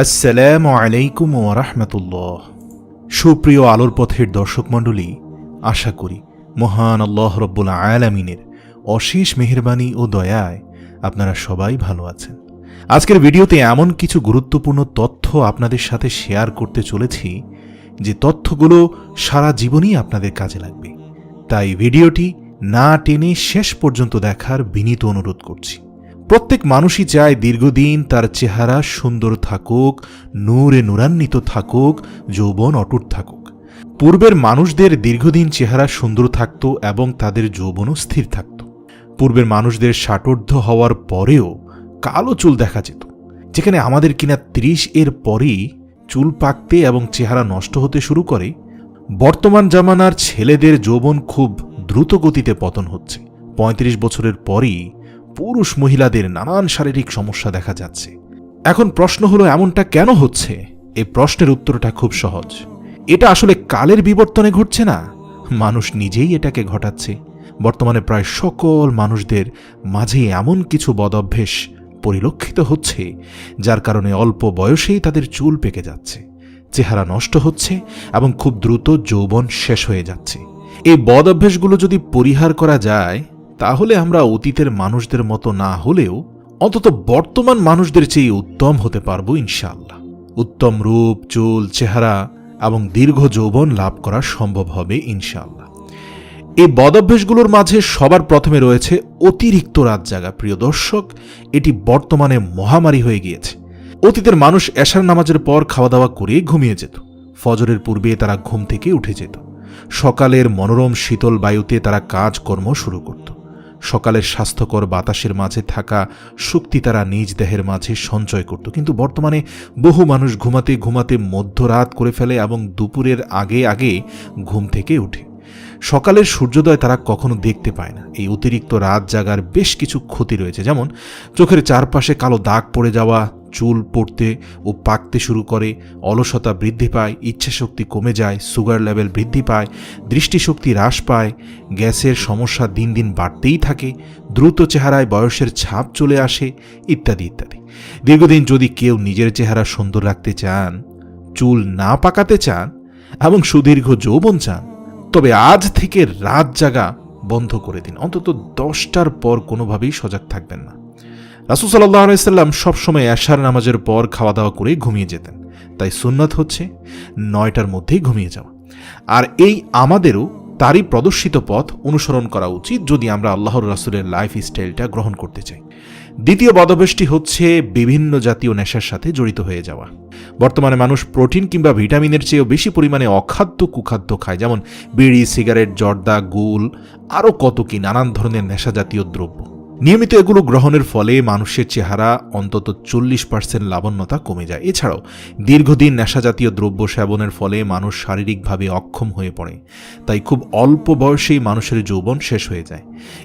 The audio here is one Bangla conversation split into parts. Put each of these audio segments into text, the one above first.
আসসালামু আলাইকুম ওয়া রাহমাতুল্লাহ। সুপ্রিয় আলোর পথের দর্শক মণ্ডলী, আশা করি মহান আল্লাহ রব্বুল আলামিনের অশেষ মেহেরবানি ও দয়ায় আপনারা সবাই ভালো আছেন। আজকের ভিডিওতে এমন কিছু গুরুত্বপূর্ণ তথ্য আপনাদের সাথে শেয়ার করতে চলেছি যে তথ্যগুলো সারা জীবনই আপনাদের কাজে লাগবে। তাই ভিডিওটি না টেনে শেষ পর্যন্ত দেখার বিনীত অনুরোধ করছি। প্রত্যেক মানুষই চায় দীর্ঘদিন তার চেহারা সুন্দর থাকুক, নূরে নূরান্বিত থাকুক, যৌবন অটুট থাকুক। পূর্বের মানুষদের দীর্ঘদিন চেহারা সুন্দর থাকত এবং তাদের যৌবনও স্থির থাকত। পূর্বের মানুষদের ষাটোর্ধ্ব হওয়ার পরেও কালো চুল দেখা যেত, যেখানে আমাদের কিনা ৩০ এর পরেই চুল পাকতে এবং চেহারা নষ্ট হতে শুরু করে। বর্তমান জামানার ছেলেদের যৌবন খুব দ্রুত গতিতে পতন হচ্ছে। ৩৫ বছরের পরেই পুরুষ মহিলাদের নানান শারীরিক সমস্যা দেখা যাচ্ছে। এখন প্রশ্ন হলো, এমনটা কেন হচ্ছে? এই প্রশ্নের উত্তরটা খুব সহজ। এটা আসলে কালের বিবর্তনে ঘটছে না, মানুষ নিজেই এটাকে ঘটাচ্ছে। বর্তমানে প্রায় সকল মানুষদের মাঝে এমন কিছু বদঅভ্যাস পরিলক্ষিত হচ্ছে যার কারণে অল্প বয়সেই তাদের চুল পেকে যাচ্ছে, চেহারা নষ্ট হচ্ছে এবং খুব দ্রুত যৌবন শেষ হয়ে যাচ্ছে। এই বদঅভ্যাসগুলো যদি পরিহার করা যায় তাহলে আমরা অতীতের মানুষদের মতো না হলেও অন্তত বর্তমান মানুষদের চেয়ে উত্তম হতে পারবো ইনশাআল্লাহ। উত্তম রূপ, চুল, চেহারা এবং দীর্ঘ যৌবন লাভ করা সম্ভব হবে ইনশাআল্লাহ। এই বদঅভ্যাসগুলোর মাঝে সবার প্রথমে রয়েছে অতিরিক্ত রাত জাগা। প্রিয় দর্শক, এটি বর্তমানে মহামারী হয়ে গিয়েছে। অতীতের মানুষ এশার নামাজের পর খাওয়া দাওয়া করে ঘুমিয়ে যেত। ফজরের পূর্বে তারা ঘুম থেকে উঠে যেত। সকালের মনোরম শীতল বায়ুতে তারা কাজকর্ম শুরু করত। সকালের স্বাস্থ্যকর বাতাসের মাঝে থাকা শক্তি তারা নিজ দেহের মাঝে সঞ্চয় করত। কিন্তু বর্তমানে বহু মানুষ ঘুমাতে ঘুমাতে মধ্যরাত করে ফেলে এবং দুপুরের আগে আগে ঘুম থেকে ওঠে। সকালের সূর্যোদয় তারা কখনো দেখতে পায় না। এই অতিরিক্ত রাত জাগার বেশ কিছু ক্ষতি রয়েছে, যেমন চোখের চারপাশে কালো দাগ পড়ে যাওয়া, চুল পড়তে ও পাকতে শুরু করে, অলসতা বৃদ্ধি পায়, ইচ্ছাশক্তি কমে যায়, সুগার লেভেল বৃদ্ধি পায়, দৃষ্টিশক্তি হ্রাস পায়, গ্যাসের সমস্যা দিন দিন বাড়তেই থাকে, দ্রুত চেহারায় বয়সের ছাপ চলে আসে, ইত্যাদি ইত্যাদি। দীর্ঘদিন যদি কেউ নিজের চেহারা সুন্দর রাখতে চান, চুল না পাকাতে চান এবং সুদীর্ঘ যৌবন চান, তবে আজ থেকে রাত জাগা বন্ধ করে দিন। অন্তত 10টার পর কোনোভাবেই সজাগ থাকবেন না। রাসূল সাল্লাল্লাহু আলাইহি সাল্লাম সবসময় এশার নামাজের পর খাওয়া দাওয়া করে ঘুমিয়ে যেতেন। তাই সুন্নাত হচ্ছে 9টার মধ্যেই ঘুমিয়ে যাওয়া। আর এই আমাদেরও তারই প্রদর্শিত পথ অনুসরণ করা উচিত যদি আমরা আল্লাহর রাসূলের লাইফ স্টাইলটা গ্রহণ করতে চাই। দ্বিতীয় বদঅভ্যাসটি হচ্ছে বিভিন্ন জাতীয় নেশার সাথে জড়িত হয়ে যাওয়া। বর্তমানে মানুষ প্রোটিন কিংবা ভিটামিনের চেয়েও বেশি পরিমাণে অখাদ্য কুখাদ্য খায়, যেমন বিড়ি, সিগারেট, জর্দা, গুল, আরও কত কি নানান ধরনের নেশা জাতীয় দ্রব্য। নিয়মিত এগুলো গ্রহণের ফলে মানুষের চেহারা অন্তত 40% লাবণ্যতা কমে যায়। এছাড়াও দীর্ঘদিন নেশাজাতীয় দ্রব্য সেবনের ফলে মানুষ শারীরিকভাবে অক্ষম হয়ে পড়ে। তাই খুব অল্প বয়সেই মানুষের যৌবন শেষ হয়ে যায়।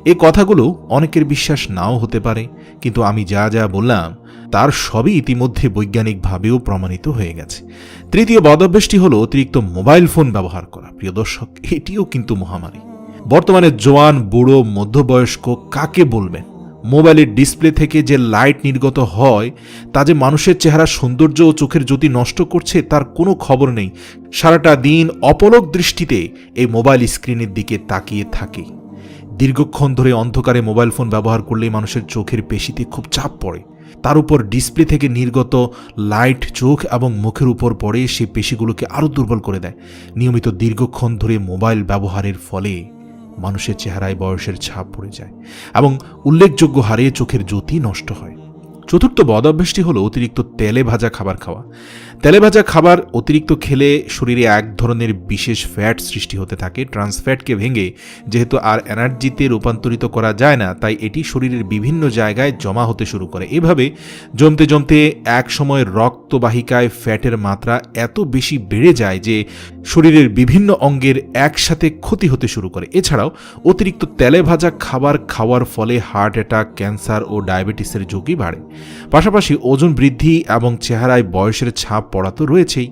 এই কথাগুলো অনেকের বিশ্বাস নাও হতে পারে, কিন্তু আমি যা যা বললাম তার সবই ইতিমধ্যে বৈজ্ঞানিকভাবেও প্রমাণিত হয়ে গেছে। তৃতীয় বদঅভ্যাসটি হলো অতিরিক্ত মোবাইল ফোন ব্যবহার করা। প্রিয় দর্শক, এটিও কিন্তু মহামারী। বর্তমানে জোয়ান, বুড়ো, মধ্যবয়স্ক কাকে বলবেন, মোবাইলের ডিসপ্লে থেকে যে লাইট নির্গত হয় তা যে মানুষের চেহারা সৌন্দর্য ও চোখের জ্যোতি নষ্ট করছে তার কোনো খবর নেই। সারাটা দিন অপলক দৃষ্টিতে এই মোবাইল স্ক্রিনের দিকে তাকিয়ে থাকে। দীর্ঘক্ষণ ধরে অন্ধকারে মোবাইল ফোন ব্যবহার করলে মানুষের চোখের পেশিতে খুব চাপ পড়ে। তার উপর ডিসপ্লে থেকে নির্গত লাইট চোখ এবং মুখের উপর পড়ে সে পেশিগুলোকে আরও দুর্বল করে দেয়। নিয়মিত দীর্ঘক্ষণ ধরে মোবাইল ব্যবহারের ফলে মানুষের চেহারায় বয়সের ছাপ পড়ে যায় এবং উল্লেখযোগ্য হারে চোখের জ্যোতি নষ্ট হয়। চতুর্থ বদঅভ্যাসটি হলো অতিরিক্ত তেলে ভাজা খাবার খাওয়া। তেলে ভাজা খাবার অতিরিক্ত খেলে শরীরে এক ধরনের বিশেষ ফ্যাট সৃষ্টি হতে থাকে। ট্রান্স ফ্যাটকে ভেঙে যেহেতু আর এনার্জিতে রূপান্তরিত করা যায় না, তাই এটি শরীরের বিভিন্ন জায়গায় জমা হতে শুরু করে। এভাবে জমতে জমতে এক সময় রক্তবাহিকায় ফ্যাটের মাত্রা এত বেশি বেড়ে যায় যে শরীরের বিভিন্ন অঙ্গের একসাথে ক্ষতি হতে শুরু করে। এছাড়াও অতিরিক্ত তেলে ভাজা খাবার খাওয়ার ফলে হার্ট অ্যাটাক, ক্যান্সার ও ডায়াবেটিসের ঝুঁকি বাড়ে। পাশাপাশি ওজন বৃদ্ধি এবং চেহারায় বয়সের ছাপ পড়া তো রয়েছেই।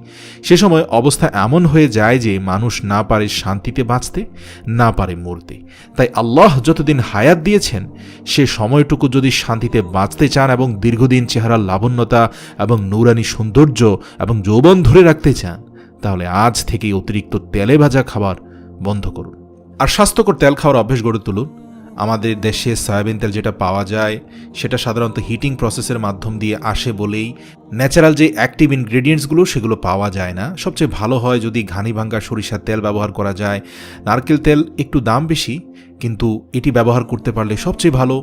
সে সময় অবস্থা এমন হয়ে যায় যে মানুষ না পারে শান্তিতে বাঁচতে, না পারে মরতে। তাই আল্লাহ যতদিন হায়াত দিয়েছেন সে সময়টুকু যদি শান্তিতে বাঁচতে চান এবং দীর্ঘদিন চেহারার লাবণ্যতা এবং নূরানি সৌন্দর্য এবং যৌবন ধরে রাখতে চান, তাহলে আজ থেকেই অতিরিক্ত তেলে ভাজা খাবার বন্ধ করুন আর স্বাস্থ্যকর তেল খাওয়ার অভ্যেস গড়ে তুলুন। আমাদের দেশে সয়াবিন তেল যেটা পাওয়া যায় সেটা সাধারণত হিটিং প্রসেসের মাধ্যম দিয়ে আসে বলেই ন্যাচারাল যে অ্যাক্টিভ ইনগ্রেডিয়েন্টসগুলো সেগুলো পাওয়া যায় না। সবচেয়ে ভালো হয় যদি ঘানি ভাঙ্গা সরিষার তেল ব্যবহার করা যায়। নারকেল তেল একটু দাম বেশি, কিন্তু এটি ব্যবহার করতে পারলে সবচেয়ে ভালো।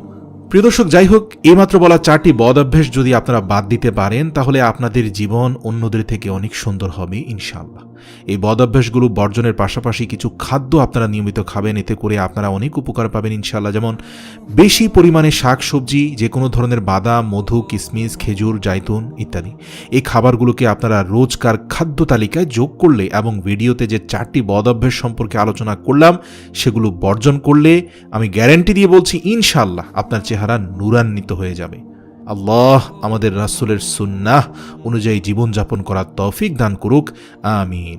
প্রিয় দর্শক, যাই হোক, এইমাত্র বলা 4টি বদ অভ্যেস যদি আপনারা বাদ দিতে পারেন তাহলে আপনাদের জীবন অন্যদের থেকে অনেক সুন্দর হবে ইনশাআল্লাহ। এই বদ অভ্যেসগুলো বর্জনের পাশাপাশি কিছু খাদ্য আপনারা নিয়মিত খাবেন, এতে করে আপনারা অনেক উপকার পাবেন ইনশাআল্লাহ। যেমন বেশি পরিমাণে শাক সবজি, যে কোনো ধরনের বাদাম, মধু, কিশমিশ, খেজুর, জাইতুন ইত্যাদি এই খাবারগুলোকে আপনারা রোজকার খাদ্য তালিকায় যোগ করলে এবং ভিডিওতে যে 4টি বদ অভ্যেস সম্পর্কে আলোচনা করলাম সেগুলো বর্জন করলে আমি গ্যারান্টি দিয়ে বলছি ইনশাআল্লাহ আপনার চেহারা নূরান্বিত হয়ে যাবে। আল্লাহ আমাদের রাসূলের সুন্নাহ অনুযায়ী জীবনযাপন করার তৌফিক দান করুক, আমিন।